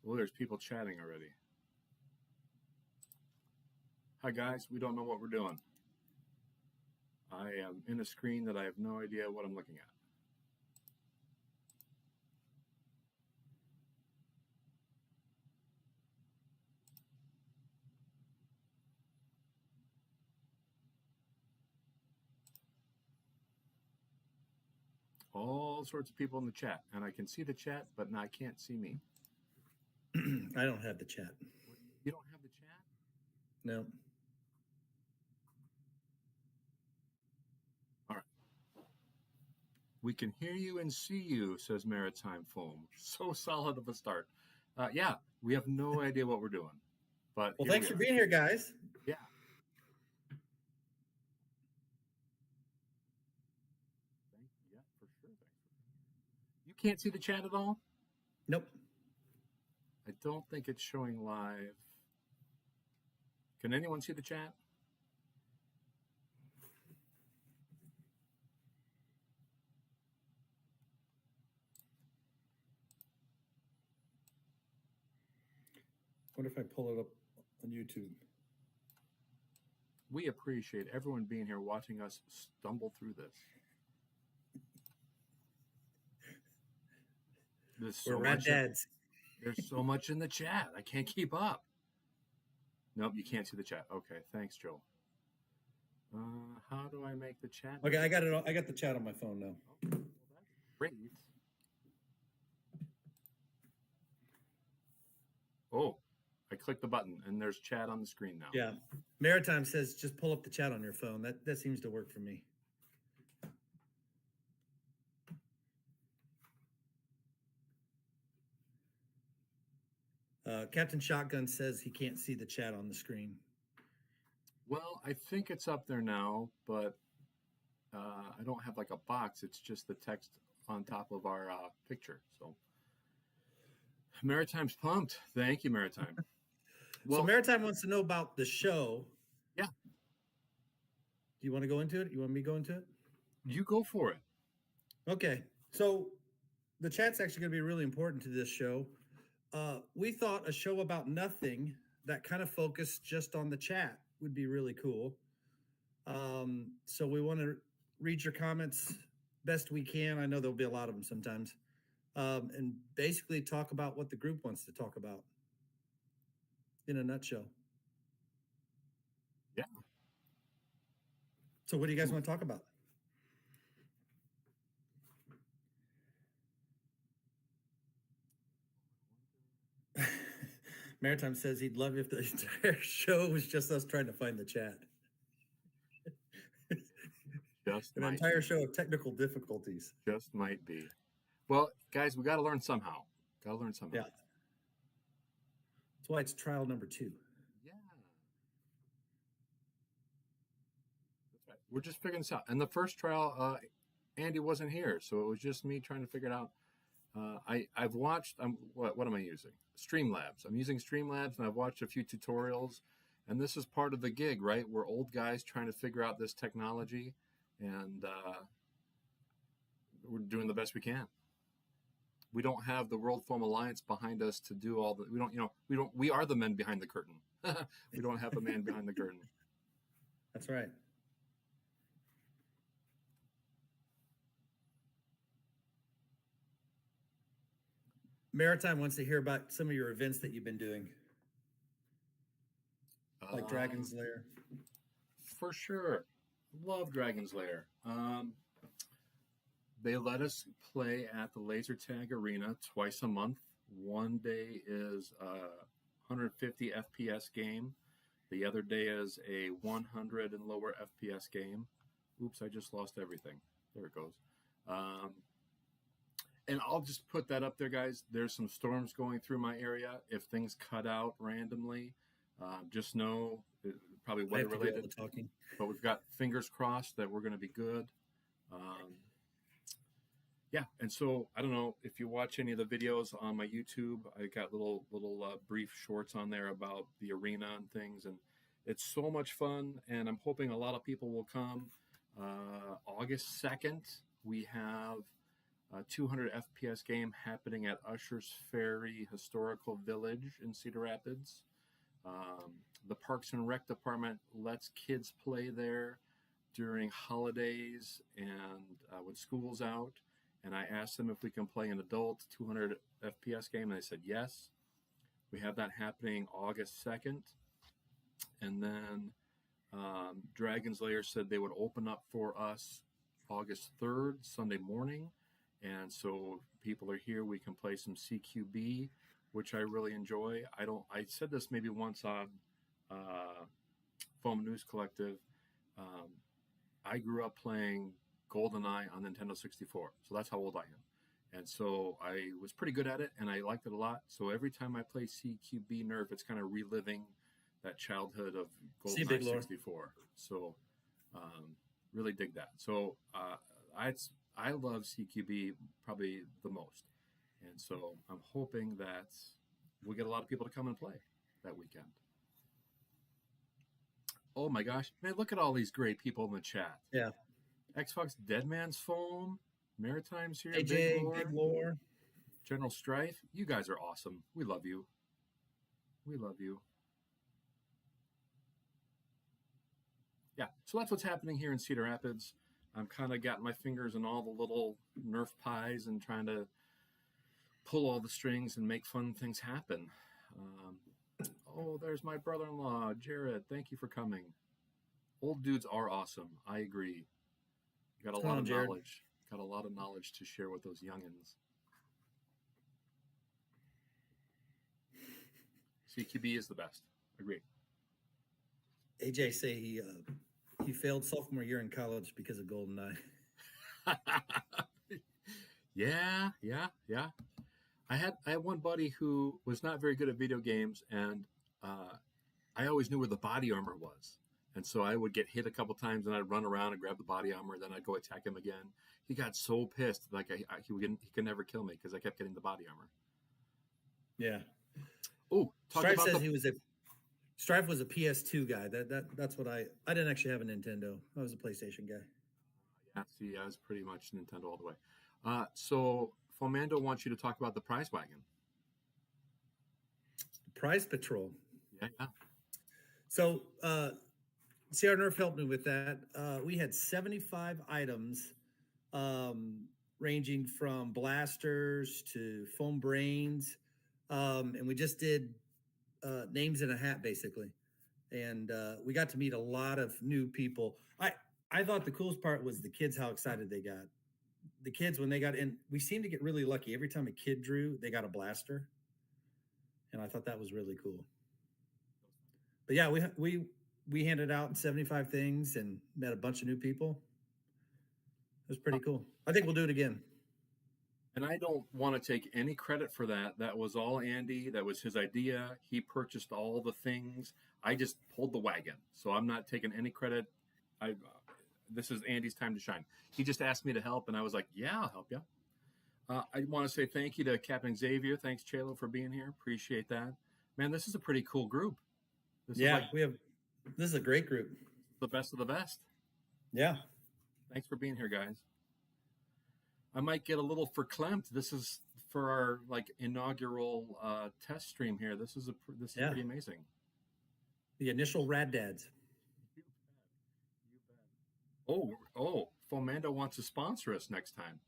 Oh, there's people chatting already. Hi, guys. We don't know what we're doing. I am in a screen that I have no idea what I'm looking at. All sorts of people in the chat, and I can see the chat, but I can't see me. I don't have the chat. You don't have the chat? No. All right. We can hear you and see you, says Maritime Foam. So solid of a start. Yeah, we have no idea what we're doing. But well, thanks for being here, guys. Yeah. Yeah, for sure. You can't see the chat at all? Nope. I don't think it's showing live. Can anyone see the chat? What if I pull it up on YouTube? We appreciate everyone being here watching us stumble through this. We're rat dads. There's so much in the chat. I can't keep up. Nope, you can't see the chat. Okay, thanks, Joe. How do I make the chat? Okay, I got it. I got the chat on my phone now. Okay, well, that's great. Oh, I clicked the button and there's chat on the screen now. Yeah, Maritime says just pull up the chat on your phone. That seems to work for me. Captain Shotgun says he can't see the chat on the screen. Well, I think it's up there now, but I don't have like a box. It's just the text on top of our picture. So Maritime's pumped. Thank you, Maritime. Well, so Maritime wants to know about the show. Yeah. Do you want to go into it? You want me to go into it? You go for it. Okay. So the chat's actually going to be really important to this show. We thought a show about nothing that kind of focused just on the chat would be really cool. So we want to read your comments best we can. I know there'll be a lot of them sometimes. And basically talk about what the group wants to talk about in a nutshell. Yeah. So what do you guys want to talk about? Maritime says he'd love if the entire show was just us trying to find the chat. Just an entire show of technical difficulties. Just might be. Well, guys, we got to learn somehow. Got to learn somehow. Yeah. That's why it's trial number 2. Yeah. That's right. We're just figuring this out. And the first trial, Andy wasn't here, so it was just me trying to figure it out. I've watched. What am I using? Streamlabs. I'm using Streamlabs, and I've watched a few tutorials. And this is part of the gig, right? We're old guys trying to figure out this technology, and we're doing the best we can. We don't have the World Foam Alliance behind us to do all the. We are the men behind the curtain. We don't have a man behind the curtain. That's right. Maritime wants to hear about some of your events that you've been doing, like Dragon's Lair. For sure. Love Dragon's Lair. They let us play at the Laser Tag Arena twice a month. One day is a 150 FPS game. The other day is a 100 and lower FPS game. Oops, I just lost everything. There it goes. And I'll just put that up there, guys. There's some storms going through my area. If things cut out randomly, just know probably weather related. Talking. But we've got fingers crossed that we're going to be good. Yeah, and so I don't know if you watch any of the videos on my YouTube. I got little brief shorts on there about the arena and things, and it's so much fun. And I'm hoping a lot of people will come. August 2nd, we have 200 FPS game happening at Usher's Ferry Historical Village in Cedar Rapids. The Parks and Rec Department lets kids play there during holidays and when school's out. And I asked them if we can play an adult 200 FPS game, and they said yes. We have that happening August 2nd. And then Dragon's Lair said they would open up for us August 3rd, Sunday morning. And so people are here. We can play some CQB, which I really enjoy. I said this maybe once on Foam News Collective. I grew up playing GoldenEye on Nintendo 64. So that's how old I am. And so I was pretty good at it, and I liked it a lot. So every time I play CQB Nerf, it's kind of reliving that childhood of GoldenEye 64. So really dig that. So I love CQB probably the most. And so I'm hoping that we'll get a lot of people to come and play that weekend. Oh my gosh, man, look at all these great people in the chat. Yeah. Xbox Deadman's Foam, Maritime's here, AJ, Big Lore, General Strife. You guys are awesome. We love you. We love you. Yeah, so that's what's happening here in Cedar Rapids. I'm kind of got my fingers in all the little Nerf pies and trying to pull all the strings and make fun things happen. Oh, there's my brother-in-law, Jared. Thank you for coming. Old dudes are awesome. I agree. Got a lot of knowledge. Got a lot of knowledge to share with those youngins. CQB is the best. Agree. AJ say he failed sophomore year in college because of GoldenEye. Yeah. I had one buddy who was not very good at video games, and I always knew where the body armor was. And so I would get hit a couple times, and I'd run around and grab the body armor, then I'd go attack him again. He got so pissed, like he could never kill me because I kept getting the body armor. Yeah. Oh, Strife says Strife was a PS2 guy. That's what I didn't actually have a Nintendo. I was a PlayStation guy. Yeah, see, I was pretty much Nintendo all the way. So Fomando wants you to talk about the prize wagon. Prize Patrol. Yeah. So CR Nerf helped me with that. We had 75 items ranging from blasters to foam brains. And we just did names in a hat, basically. And we got to meet a lot of new people. I thought the coolest part was the kids, how excited they got. The kids, when they got in, we seemed to get really lucky. Every time a kid drew, they got a blaster. And I thought that was really cool. But yeah, we handed out 75 things and met a bunch of new people. It was pretty cool. I think we'll do it again. And I don't want to take any credit for that. That was all Andy. That was his idea. He purchased all the things. I just pulled the wagon. So I'm not taking any credit. This is Andy's time to shine. He just asked me to help, and I was like, yeah, I'll help you. I want to say thank you to Captain Xavier. Thanks, Chalo, for being here. Appreciate that. Man, this is a pretty cool group. This is a great group. The best of the best. Yeah. Thanks for being here, guys. I might get a little verklempt. This is for our inaugural test stream here. This is pretty amazing. The initial Rad Dads. You bet. Oh, Fomando wants to sponsor us next time.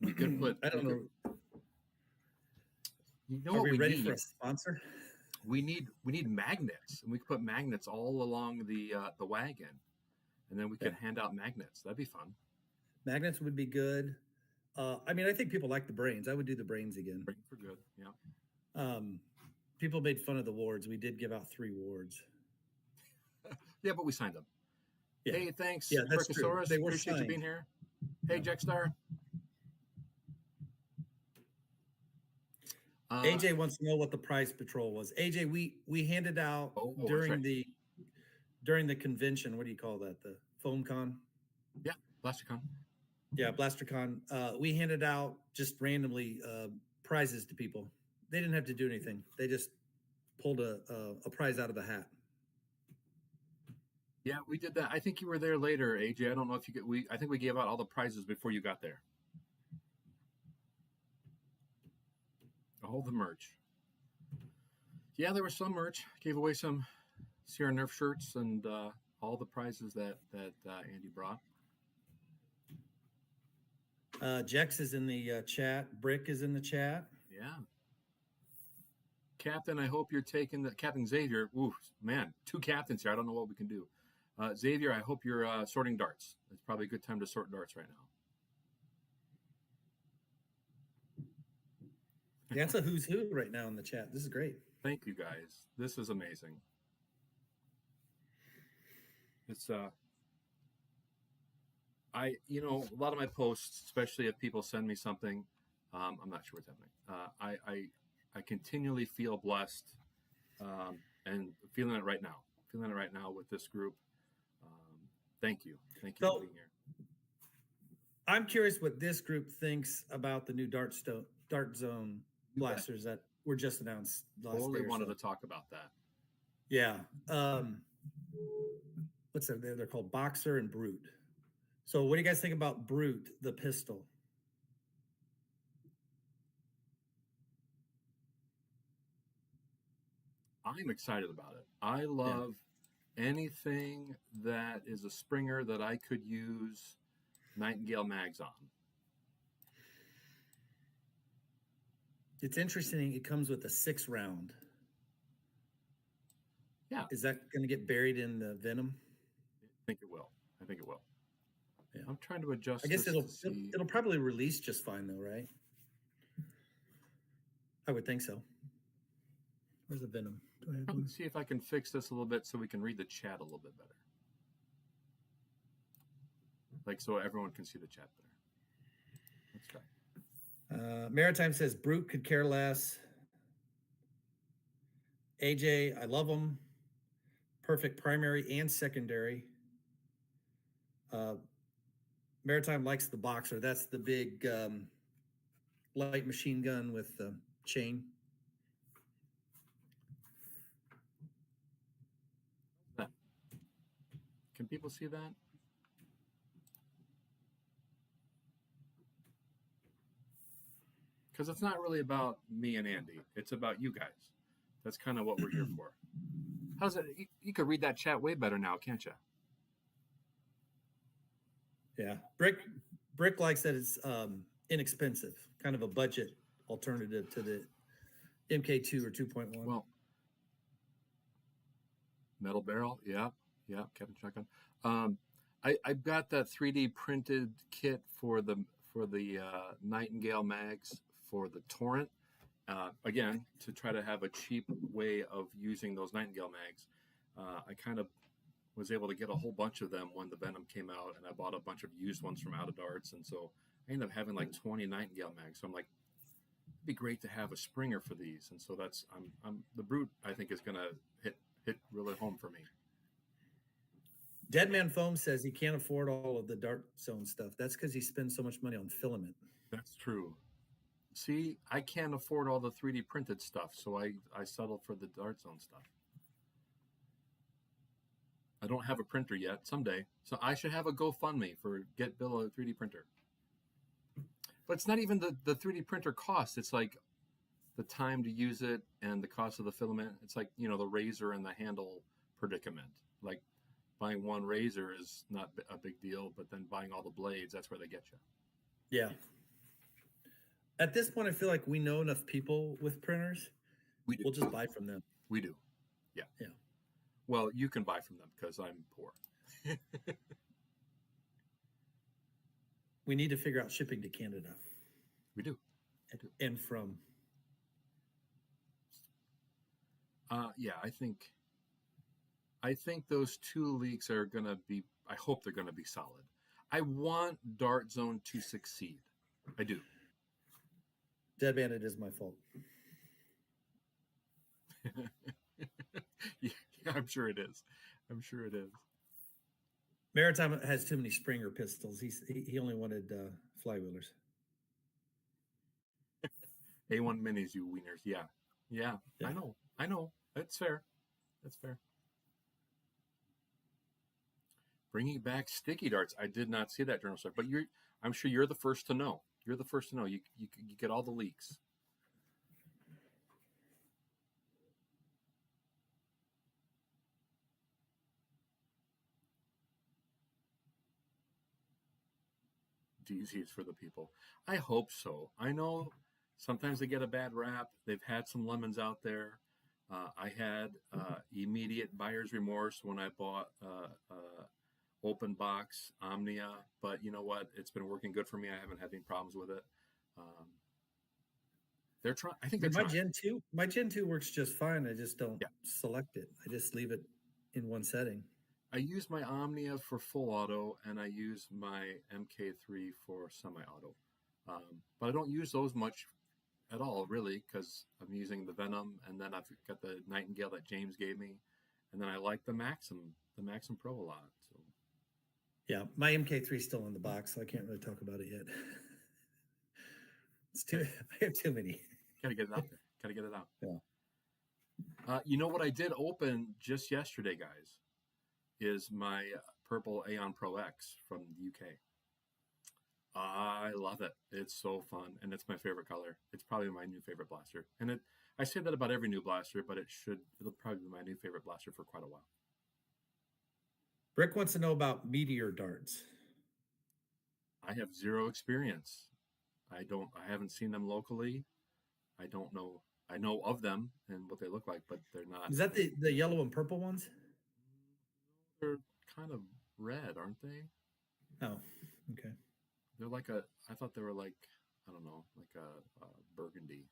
We could put. I don't know. You know Are what we ready for a sponsor? We need magnets, and we could put magnets all along the wagon, and then we could hand out magnets. That'd be fun. Magnets would be good. I think people like the brains. I would do the brains again. Brains are good. Yeah. People made fun of the wards. We did give out 3 wards. Yeah, but we signed them. Yeah. Hey, thanks. Yeah, that's true. They appreciate you being here. Hey, Jackstar. AJ wants to know what the prize patrol was. AJ, we handed out during the convention. What do you call that? The foam con? Yeah, BlasterCon. Yeah, BlasterCon. We handed out just randomly prizes to people. They didn't have to do anything. They just pulled a prize out of the hat. Yeah, we did that. I think you were there later, AJ. I don't know if you get. I think we gave out all the prizes before you got there. All the merch. Yeah, there was some merch. Gave away some Sierra Nerf shirts and all the prizes that Andy brought. Jex is in the chat. Brick is in the chat. Yeah. Captain, I hope you're taking the Captain Xavier. Ooh, man, 2 captains here. I don't know what we can do. Xavier, I hope you're sorting darts. It's probably a good time to sort darts right now. That's a who's who right now in the chat. This is great. Thank you, guys. This is amazing. It's a lot of my posts, especially if people send me something, I'm not sure what's happening. I continually feel blessed, and feeling it right now. Feeling it right now with this group. Thank you for being here. I'm curious what this group thinks about the new Dart Zone blasters that were just announced last Totally day. wanted to talk about that. Yeah. What's that? They're called Boxer and Brute. So what do you guys think about Brute, the pistol? I'm excited about it. I love anything that is a Springer that I could use Nightingale mags on. It's interesting. It comes with a 6-round. Yeah. Is that going to get buried in the Venom? I think it will. Yeah. I'm trying to adjust. I guess it'll probably release just fine though, right? I would think so. Where's the Venom? Let's see if I can fix this a little bit so we can read the chat a little bit better. Like so everyone can see the chat better. Let's try. Maritime says Brute could care less. AJ, I love them. Perfect primary and secondary. Maritime likes the Boxer. That's the big light machine gun with the chain. Can people see that? Because it's not really about me and Andy. It's about you guys. That's kind of what we're here for. How's it? You could read that chat way better now, can't you? Yeah. Brick likes that it's inexpensive, kind of a budget alternative to the MK2 or 2.1. Well, metal barrel, yeah, Captain Shotgun. I've got that 3D printed kit for the Nightingale mags for the Torrent. Again, to try to have a cheap way of using those Nightingale mags. I kind of was able to get a whole bunch of them when the Venom came out, and I bought a bunch of used ones from Out of Darts, and so I ended up having like 20 Nightingale mags. So I'm like, it'd be great to have a Springer for these, and so that's I'm the Brute. I think is gonna hit really home for me. Deadman Foam says he can't afford all of the Dart Zone stuff. That's because he spends so much money on filament. That's true. See, I can't afford all the 3D printed stuff, so I settle for the Dart Zone stuff. I don't have a printer yet. Someday, so I should have a GoFundMe for get Bill a 3D printer. But it's not even the 3D printer cost. It's like the time to use it and the cost of the filament. It's like, the razor and the handle predicament. Like buying one razor is not a big deal, but then buying all the blades, that's where they get you. Yeah. At this point, I feel like we know enough people with printers. We'll just buy from them. We do. Yeah. Yeah. Well, you can buy from them because I'm poor. We need to figure out shipping to Canada. We do. And from. Yeah, I think those 2 leaks are going to be, I hope they're going to be solid. I want Dart Zone to succeed. I do. Deadman, it is my fault. Yeah, I'm sure it is. Maritime has too many Springer pistols. He only wanted flywheelers. A1 minis, you wieners. Yeah. I know. That's fair. Bringing back sticky darts. I did not see that journal story, but I'm sure you're the first to know. You're the first to know. You get all the leaks. DZs for the people. I hope so. I know sometimes they get a bad rap. They've had some lemons out there. I had immediate buyer's remorse when I bought open box Omnia, but you know what? It's been working good for me. I haven't had any problems with it. They're trying. I think they're my trying. My Gen 2 works just fine. I just don't Yeah. select it. I just leave it in one setting. I use my Omnia for full auto, and I use my MK3 for semi-auto. But I don't use those much at all, really, because I'm using the Venom, and then I've got the Nightingale that James gave me, and then I like the Maxim Pro a lot. So Yeah, my MK3 is still in the box, so I can't really talk about it yet. It's too. I have too many. Gotta get it out there. Gotta get it out. Yeah. You know what I did open just yesterday, guys, is my purple Aeon Pro X from the UK. I love it. It's so fun, and it's my favorite color. It's probably my new favorite blaster. And I say that about every new blaster, but it'll probably be my new favorite blaster for quite a while. Rick wants to know about meteor darts. I have zero experience. I haven't seen them locally. I don't know. I know of them and what they look like, but they're not. Is that the yellow and purple ones? They're kind of red, aren't they? Oh, okay. They're I thought they were like, I don't know, like a burgundy.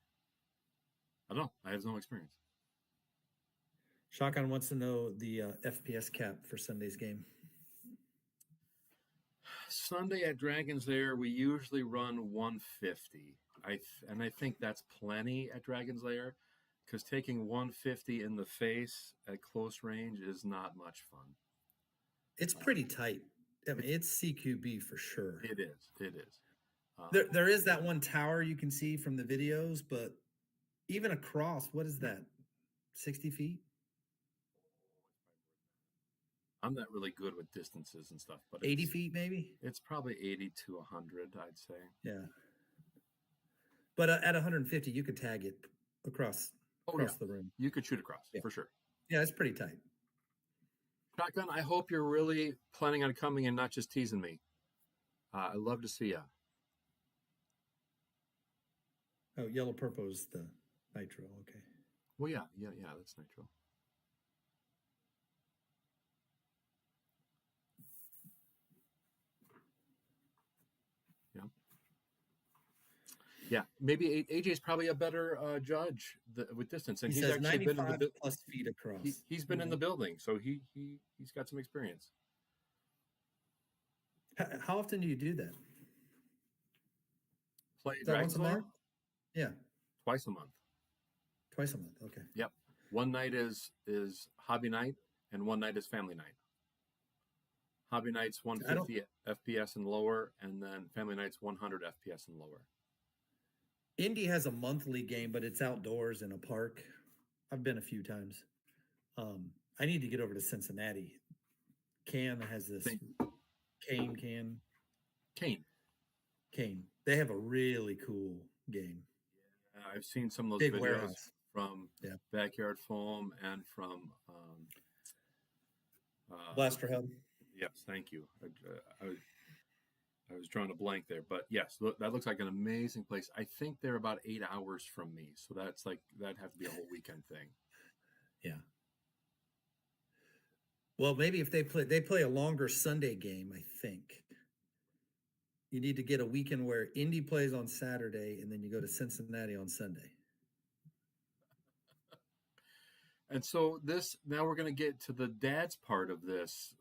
I don't know. I have no experience. Shotgun wants to know the FPS cap for Sunday's game. Sunday at Dragon's Lair, we usually run 150. I think that's plenty at Dragon's Lair, because taking 150 in the face at close range is not much fun. It's pretty tight. I mean, it's CQB for sure. It is. It is. There is that one tower you can see from the videos, but even across, what is that? 60 feet? I'm not really good with distances and stuff, but 80 feet maybe? It's probably 80 to 100, I'd say. Yeah. But at 150, you could tag it across the room. You could shoot across, for sure. Yeah, it's pretty tight. Shotgun, I hope you're really planning on coming and not just teasing me. I'd love to see you. Oh, yellow purple is the nitro. Okay. Well, yeah, that's nitro. Yeah, maybe AJ's probably a better judge with distance, and he's actually been in the plus feet across. He's been in the building, so he's got some experience. How often do you do that? Play once a month? Yeah, twice a month. Twice a month. Okay. Yep. One night is hobby night, and one night is family night. Hobby night's 150 FPS and lower, and then family night's 100 FPS and lower. Indy has a monthly game, but it's outdoors in a park. I've been a few times. I need to get over to Cincinnati. Can has this Kane. They have a really cool game. Yeah, I've seen some of those big videos warehouse from Backyard Foam and from Blaster Hub. Yes, thank you. I was drawing a blank there, but yes, that looks like an amazing place. I think they're about 8 hours from me, so that'd have to be a whole weekend thing. Yeah. Well, maybe if they play a longer Sunday game, I think. You need to get a weekend where Indy plays on Saturday, and then you go to Cincinnati on Sunday. And so now we're going to get to the dad's part of this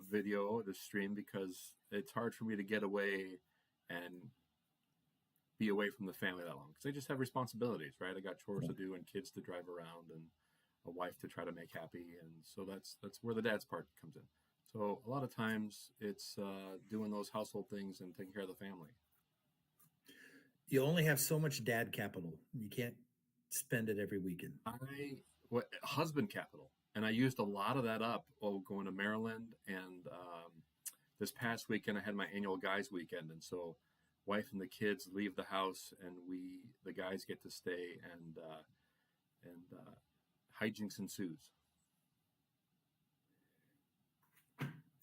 video, this stream, because it's hard for me to get away and be away from the family that long, because I just have responsibilities, right? I got chores to do and kids to drive around and a wife to try to make happy. And so that's where the dad's part comes in. So a lot of times it's doing those household things and taking care of the family. You only have so much dad capital. You can't spend it every weekend. Husband capital. And I used a lot of that up going to Maryland and this past weekend I had my annual guys weekend, and so wife and the kids leave the house, and the guys get to stay, and hijinks ensues.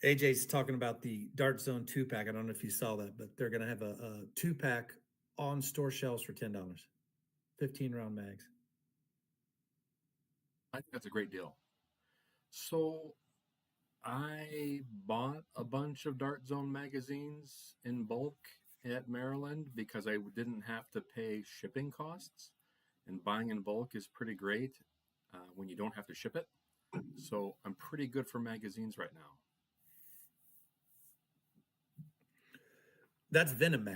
AJ's talking about the Dart Zone 2-pack. I don't know if you saw that, but they're going to have a 2-pack on store shelves for $10. 15-round mags. I think that's a great deal. So I bought a bunch of Dart Zone magazines in bulk at Maryland because I didn't have to pay shipping costs. And buying in bulk is pretty great when you don't have to ship it. So I'm pretty good for magazines right now. That's Venom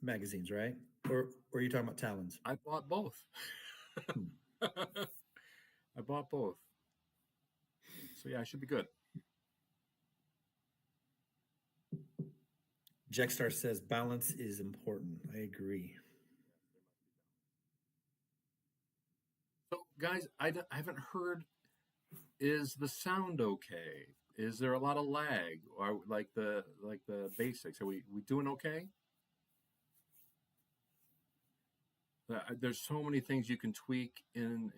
magazines, right? Or are you talking about Talons? I bought both. I bought both. So yeah, I should be good. Jexstar says balance is important. I agree. So guys, I haven't heard, is the sound okay? Is there a lot of lag, or like the basics? Are we doing okay? There's so many things you can tweak in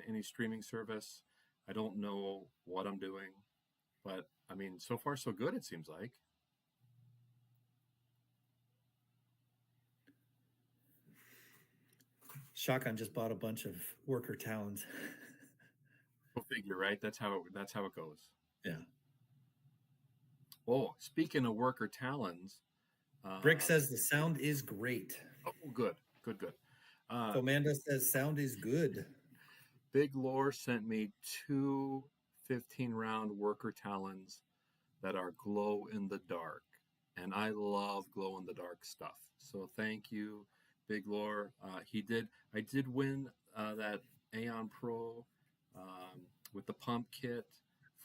any streaming service. I don't know what I'm doing, but I mean, so far so good, it seems like. Shotgun just bought a bunch of worker Talons. Go figure, right? That's how it goes. Yeah. Oh, speaking of worker Talons, Brick says the sound is great. Oh, good. Amanda says sound is good. Big Lore sent me 2 15-round worker Talons that are glow in the dark, and I love glow in the dark stuff. So thank you, Big Lore. I did win that Aeon Pro with the pump kit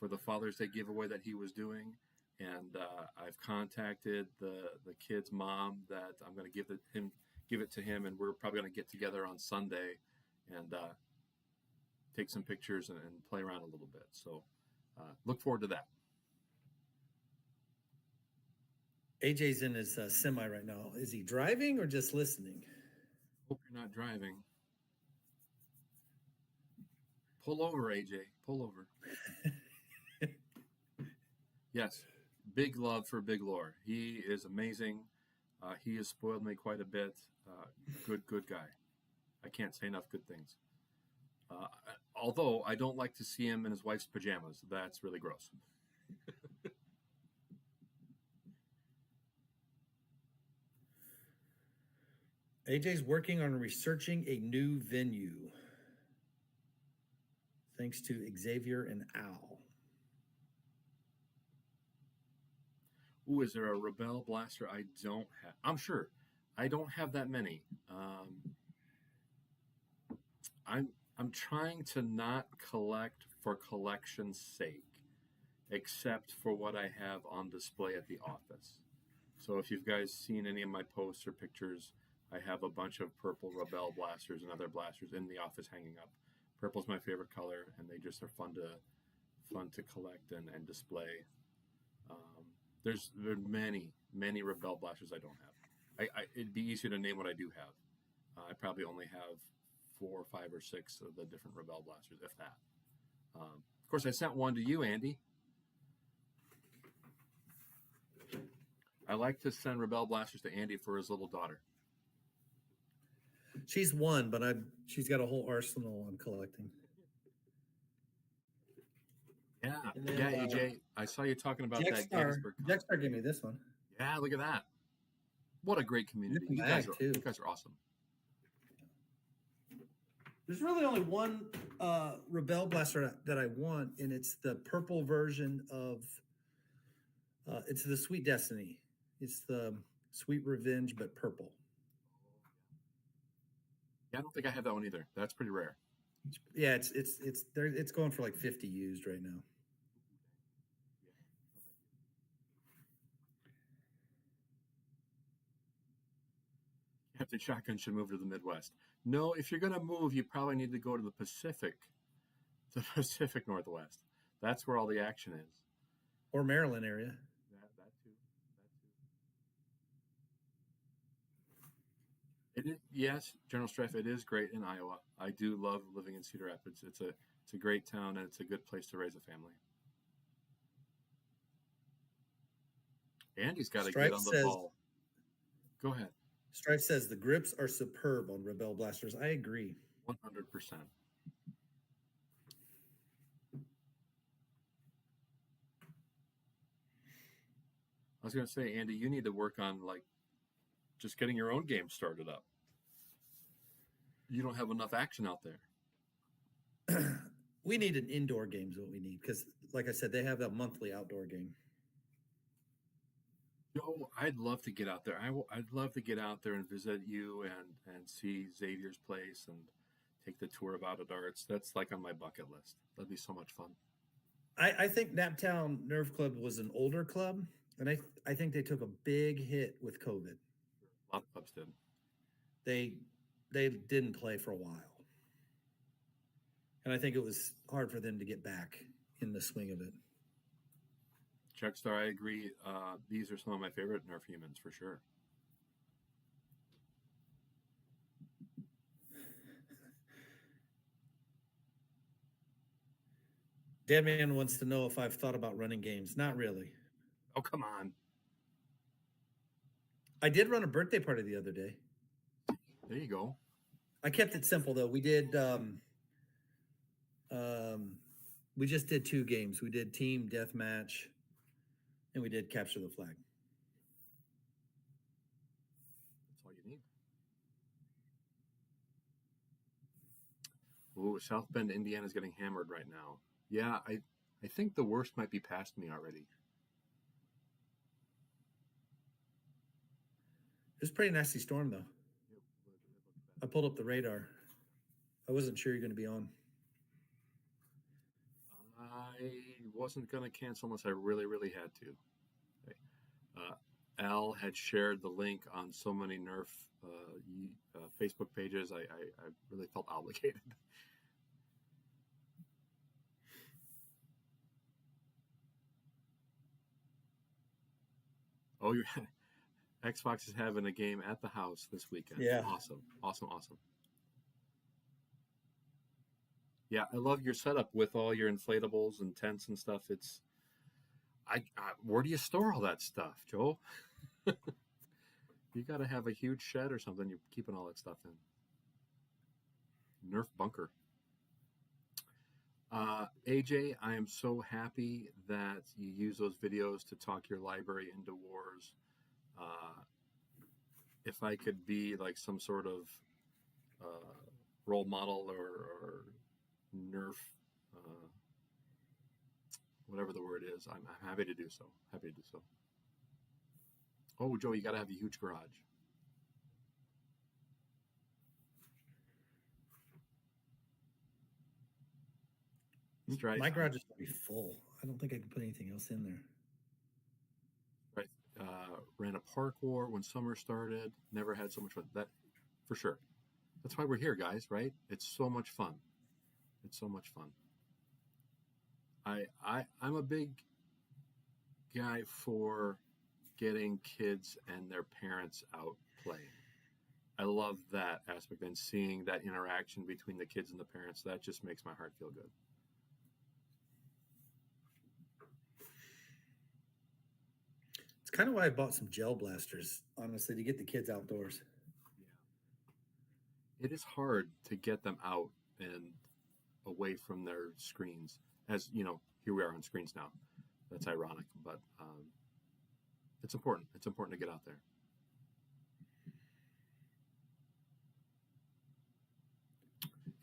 for the Father's Day giveaway that he was doing, and I've contacted the kid's mom that I'm going to give it to him, and we're probably going to get together on Sunday and take some pictures and play around a little bit. So look forward to that. AJ's in his semi right now. Is he driving or just listening? Hope you're not driving. Pull over, AJ. Pull over. Yes. Big love for Big Lore. He is amazing. He has spoiled me quite a bit. Good guy. I can't say enough good things. Although I don't like to see him in his wife's pajamas. That's really gross. AJ's working on researching a new venue. Thanks to Xavier and Al. Ooh, is there a Rebel Blaster I don't have? I'm sure. I don't have that many. I'm trying to not collect for collection's sake, except for what I have on display at the office. So if you've guys seen any of my posts or pictures, I have a bunch of purple Rebel blasters and other blasters in the office hanging up. Purple's my favorite color, and they just are fun to collect and display. There are many Rebel blasters I don't have. It'd be easier to name what I do have. I probably only have 4 or 5 or 6 of the different Rebel blasters, if that. Of course, I sent one to you, Andy. I like to send Rebel blasters to Andy for his little daughter. She's one, but she's got a whole arsenal on collecting. Yeah, AJ, I saw you talking about that Gettysburg. Jexstar gave me this one. Yeah, look at that. What a great community. You guys are awesome. There's really only one Rebel blaster that I want, and it's the purple version of. It's the Sweet Destiny. It's the Sweet Revenge, but purple. Yeah, I don't think I have that one either. That's pretty rare. Yeah, it's going for like 50 used right now. Captain Shotgun should move to the Midwest. No, if you're going to move, you probably need to go to the Pacific Northwest. That's where all the action is. Or Maryland area. That too. It is, yes, General Strife. It is great in Iowa. I do love living in Cedar Rapids. It's a great town and it's a good place to raise a family. Andy's got to get Stripe on the says ball. Go ahead. Stripe says the grips are superb on Rebel blasters. I agree. 100%. I was going to say, Andy, you need to work on like just getting your own game started up. You don't have enough action out there. We need an indoor game is what we need because, like I said, they have a monthly outdoor game. Joe, I'd love to get out there. I'd love to get out there and visit you and see Xavier's place and take the tour of Out of Darts. That's like on my bucket list. That'd be so much fun. I think Naptown Nerf Club was an older club, and I think they took a big hit with COVID. A lot of clubs did. They didn't play for a while, and I think it was hard for them to get back in the swing of it. Checkstar, I agree. These are some of my favorite Nerf humans for sure. Deadman wants to know if I've thought about running games. Not really. Oh, come on. I did run a birthday party the other day. There you go. I kept it simple though. We did we just did 2 games. We did team deathmatch and we did capture the flag. That's all you need. Oh, South Bend, Indiana is getting hammered right now. Yeah, I think the worst might be past me already. It was a pretty nasty storm though. I pulled up the radar. I wasn't sure you're going to be on. I wasn't going to cancel unless I really, really had to. Okay. Al had shared the link on so many Nerf Facebook pages. I really felt obligated. Oh, Xbox is having a game at the house this weekend. Yeah. Awesome. Yeah, I love your setup with all your inflatables and tents and stuff. It's, where do you store all that stuff, Joe? You got to have a huge shed or something. You're keeping all that stuff in. Nerf bunker. AJ, I am so happy that you use those videos to talk your library into wars. If I could be like some sort of role model or Nerf, whatever the word is, I'm happy to do so. Oh, Joe, you got to have a huge garage. Right. My garage is going to be full. I don't think I can put anything else in there. Right. Ran a park war when summer started. Never had so much fun. That, for sure. That's why we're here, guys, right? It's so much fun. I'm a big guy for getting kids and their parents out playing. I love that aspect and seeing that interaction between the kids and the parents. That just makes my heart feel good. It's kind of why I bought some gel blasters, honestly, to get the kids outdoors. Yeah. It is hard to get them out and away from their screens. As you know, here we are on screens now. That's ironic, but it's important. It's important to get out there.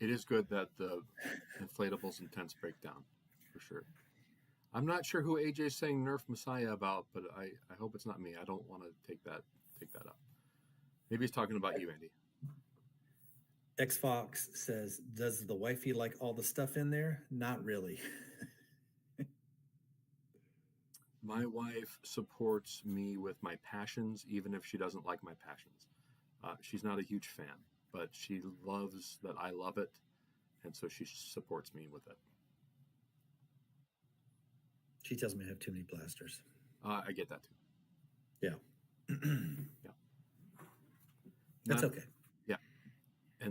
It is good that the inflatables and tents break down, for sure. I'm not sure who AJ is saying Nerf Messiah about, but I hope it's not me. I don't want to take that up. Maybe he's talking about you, Andy. Xfox says, does the wifey like all the stuff in there? Not really. My wife supports me with my passions, even if she doesn't like my passions. She's not a huge fan, but she loves that I love it, and so she supports me with it. She tells me I have too many blasters. I get that too. Yeah. Yeah. That's okay.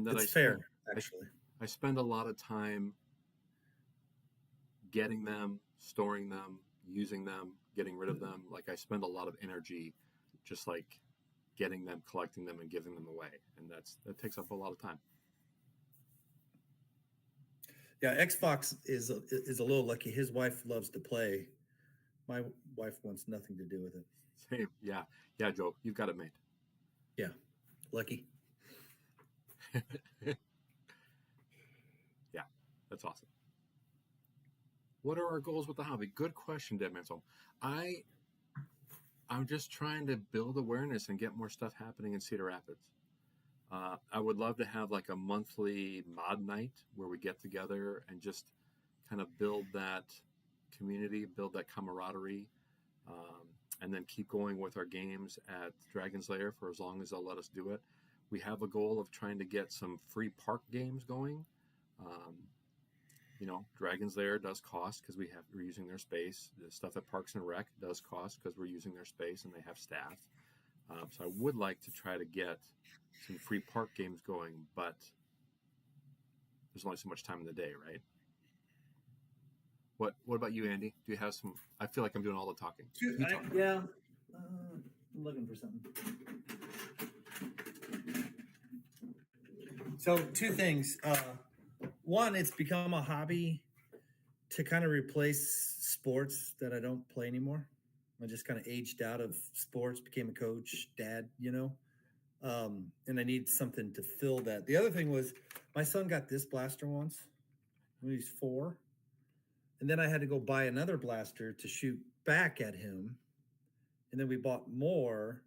and that It's fair, actually. I spend a lot of time getting them, storing them, using them, getting rid of them. Like I spend a lot of energy just like getting them, collecting them, and giving them away, and that takes up a lot of time. Yeah, Xbox is a little lucky. His wife loves to play. My wife wants nothing to do with it. Same, yeah, Joe, you've got it made. Yeah, lucky. Yeah, that's awesome. What are our goals with the hobby? Good question, Dead Man's Home. I'm just trying to build awareness and get more stuff happening in Cedar Rapids. I would love to have like a monthly mod night where we get together and just kind of build that community, build that camaraderie, and then keep going with our games at Dragon's Lair for as long as they'll let us do it. We have a goal of trying to get some free park games going. Dragon's Lair does cost because we're using their space. The stuff at Parks and Rec does cost because we're using their space and they have staff. So I would like to try to get some free park games going, but there's only so much time in the day, right? What about you, Andy? Do you have some? I feel like I'm doing all the talking. I'm looking for something. So 2 things. One, it's become a hobby to kind of replace sports that I don't play anymore. I just kind of aged out of sports, became a coach, dad, and I need something to fill that. The other thing was my son got this blaster once when he's 4. And then I had to go buy another blaster to shoot back at him. And then we bought more.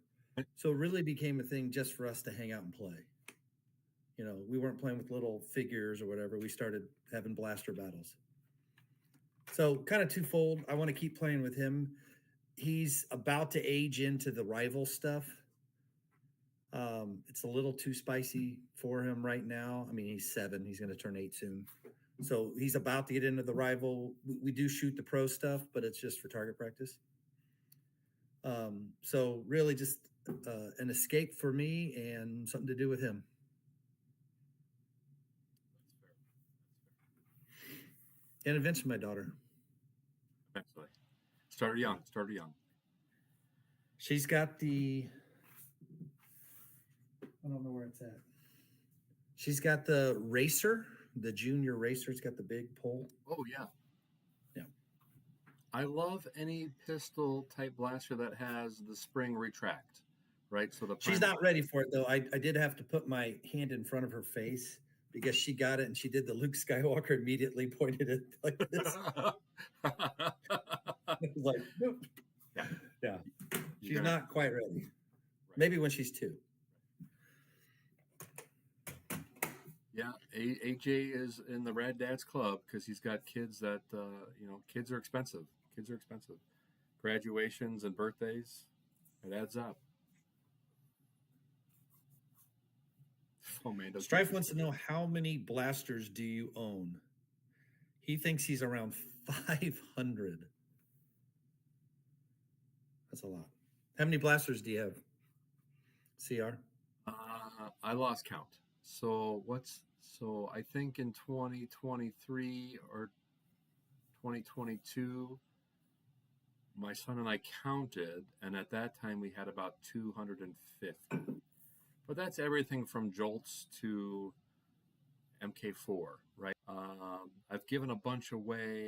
So it really became a thing just for us to hang out and play. We weren't playing with little figures or whatever. We started having blaster battles. So kind of twofold. I want to keep playing with him. He's about to age into the rival stuff. It's a little too spicy for him right now. I mean, he's 7. He's going to turn 8 soon. So he's about to get into the rival. We do shoot the pro stuff, but it's just for target practice. So really just an escape for me and something to do with him. And eventually my daughter. Eventually. Start her young. She's got I don't know where it's at. She's got the racer, the junior racer. It's got the big pole. Oh, yeah. Yeah. I love any pistol type blaster that has the spring retract, right? So she's not ready for it, though. I did have to put my hand in front of her face because she got it and she did the Luke Skywalker, immediately pointed it like this. I was like, nope. Yeah. She's not quite ready. Right. Maybe when she's 2. Yeah, AJ is in the Rad Dads Club because he's got kids that, kids are expensive. Graduations and birthdays, it adds up. Oh, man. Strife wants to know, how many blasters do you own? He thinks he's around 500. That's a lot. How many blasters do you have, CR? I lost count. So I think in 2023 or 2022, my son and I counted, and at that time we had about 250. But that's everything from Jolts to MK4, right? I've given a bunch away.